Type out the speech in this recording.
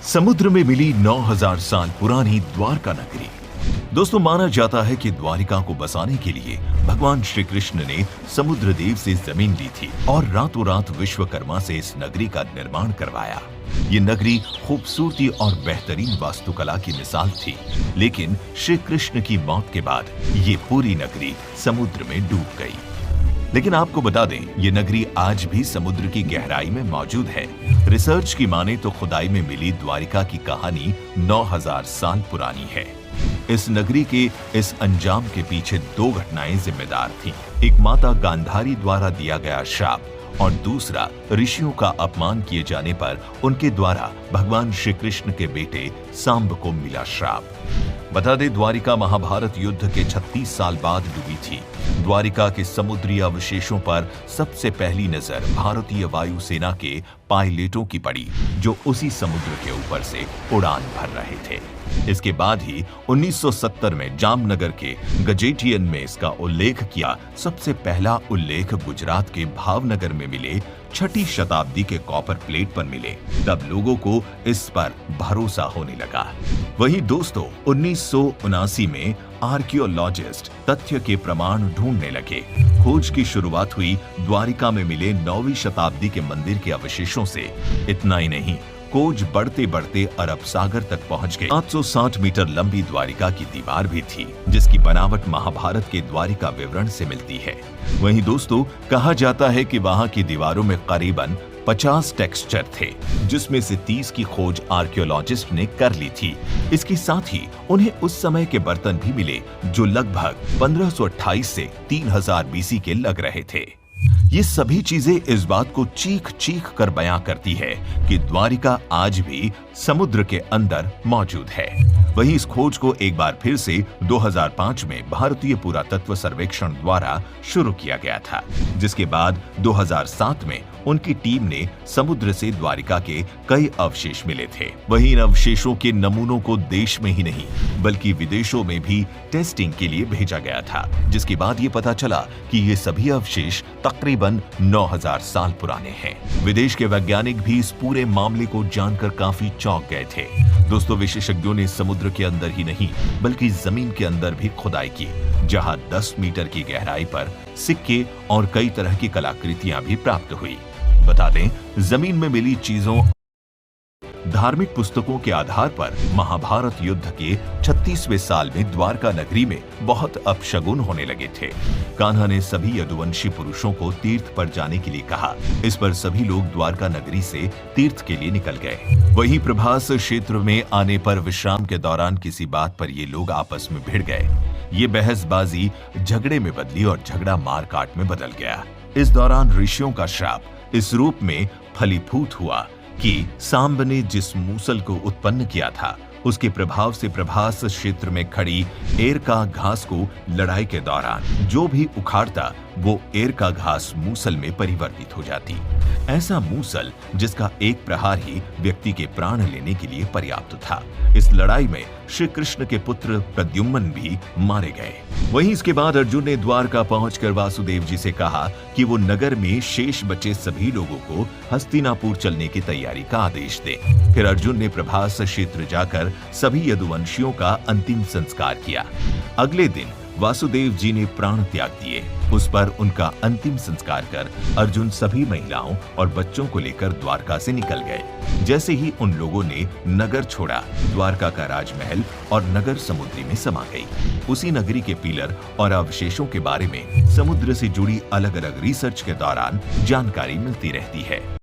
समुद्र में मिली 9000 साल पुरानी द्वारका नगरी। दोस्तों, माना जाता है कि द्वारिका को बसाने के लिए भगवान श्री कृष्ण ने समुद्र देव से जमीन ली थी और रातों रात विश्वकर्मा से इस नगरी का निर्माण करवाया। ये नगरी खूबसूरती और बेहतरीन वास्तुकला की मिसाल थी, लेकिन श्री कृष्ण की मौत के बाद ये पूरी नगरी समुद्र में डूब गई। लेकिन आपको बता दें, ये नगरी आज भी समुद्र की गहराई में मौजूद है। रिसर्च की माने तो खुदाई में मिली द्वारिका की कहानी 9000 साल पुरानी है। इस नगरी के इस अंजाम के पीछे दो घटनाएं जिम्मेदार थीं। एक माता गांधारी द्वारा दिया गया श्राप और दूसरा ऋषियों का अपमान किए जाने पर उनके द्वारा भगवान श्री कृष्ण के बेटे सांब को मिला श्राप। बता दें, द्वारिका महाभारत युद्ध के 36 साल बाद डूबी थी। द्वारिका के समुद्री अवशेषों पर सबसे पहली नजर भारतीय वायुसेना के पायलटों की पड़ी, जो उसी समुद्र के ऊपर से उड़ान भर रहे थे। इसके बाद ही 1970 में जामनगर के गजेटियन में इसका उल्लेख किया। सबसे पहला उल्लेख गुजरात के भावनगर में मिले 6ठी शताब्दी के कॉपर प्लेट पर मिले। तब लोगों को इस पर भरोसा होने लगा। वहीं दोस्तों, 1979 में आर्कियोलॉजिस्ट तथ्य के प्रमाण ढूंढने लगे। खोज की शुरुआत हुई द्वारिका में मिले 9वीं शताब्दी के मंदिर के अवशेषों से। इतना ही नहीं, खोज बढ़ते बढ़ते अरब सागर तक पहुंच गए। 860 मीटर लंबी द्वारिका की दीवार भी थी, जिसकी बनावट महाभारत के द्वारिका विवरण से मिलती है। वहीं दोस्तों, कहा जाता है कि वहां की दीवारों में करीबन 50 टेक्सचर थे, जिसमें से 30 की खोज आर्कियोलॉजिस्ट ने कर ली थी। इसके साथ ही उन्हें उस समय के बर्तन भी मिले, जो लगभग 1528 से 3000 बीसी के लग रहे थे। ये सभी चीजें इस बात को चीख चीख कर बयां करती है कि द्वारिका आज भी समुद्र के अंदर मौजूद है। वहीं इस खोज को एक बार फिर से 2005 में भारतीय पुरातत्व सर्वेक्षण द्वारा शुरू किया गया था, जिसके बाद 2007 में उनकी टीम ने समुद्र से द्वारिका के कई अवशेष मिले थे। वहीं इन अवशेषों के नमूनों को देश में ही नहीं बल्कि विदेशों में भी टेस्टिंग के लिए भेजा गया था, जिसके बाद ये पता चला कि ये सभी अवशेष तकरीबन 9000 साल पुराने हैं। विदेश के वैज्ञानिक भी इस पूरे मामले को जानकर काफी चौंक गए थे। दोस्तों, विशेषज्ञों ने समुद्र के अंदर ही नहीं बल्कि जमीन के अंदर भी खुदाई की, जहां 10 मीटर की गहराई पर सिक्के और कई तरह की कलाकृतियां भी प्राप्त हुई। बता दें, जमीन में मिली चीजों धार्मिक पुस्तकों के आधार पर महाभारत युद्ध के 36वें साल में द्वारका नगरी में बहुत अपशगुन होने लगे थे। कान्हा ने सभी यदुवंशी पुरुषों को तीर्थ पर जाने के लिए कहा। इस पर सभी लोग द्वारका नगरी से तीर्थ के लिए निकल गए। वहीं प्रभास क्षेत्र में आने पर विश्राम के दौरान किसी बात पर ये लोग आपस में भिड़ गए। ये बहसबाजी झगड़े में बदली और झगड़ा मारकाट में बदल गया। इस दौरान ऋषियों का श्राप इस रूप में फलीभूत हुआ कि सांब ने जिस मूसल को उत्पन्न किया था, उसके प्रभाव से प्रभास क्षेत्र में खड़ी एरका घास को लड़ाई के दौरान जो भी उखाड़ता, वो एरका घास मूसल में परिवर्तित हो जाती। ऐसा मूसल जिसका एक प्रहार ही व्यक्ति के प्राण लेने के लिए पर्याप्त था। इस लड़ाई में श्री कृष्ण के पुत्र प्रद्युम्न भी मारे गए। वहीं इसके बाद अर्जुन ने द्वारका पहुंचकर वासुदेव जी से कहा कि वो नगर में शेष बचे सभी लोगों को हस्तिनापुर चलने की तैयारी का आदेश दे। फिर अर्जुन ने प्रभास क्षेत्र जाकर सभी यदुवंशियों का अंतिम संस्कार किया। अगले दिन वासुदेव जी ने प्राण त्याग दिए। उस पर उनका अंतिम संस्कार कर अर्जुन सभी महिलाओं और बच्चों को लेकर द्वारका से निकल गए। जैसे ही उन लोगों ने नगर छोड़ा, द्वारका का राजमहल और नगर समुद्री में समा गई। उसी नगरी के पिलर और अवशेषों के बारे में समुद्र से जुड़ी अलग अलग रिसर्च के दौरान जानकारी मिलती रहती है।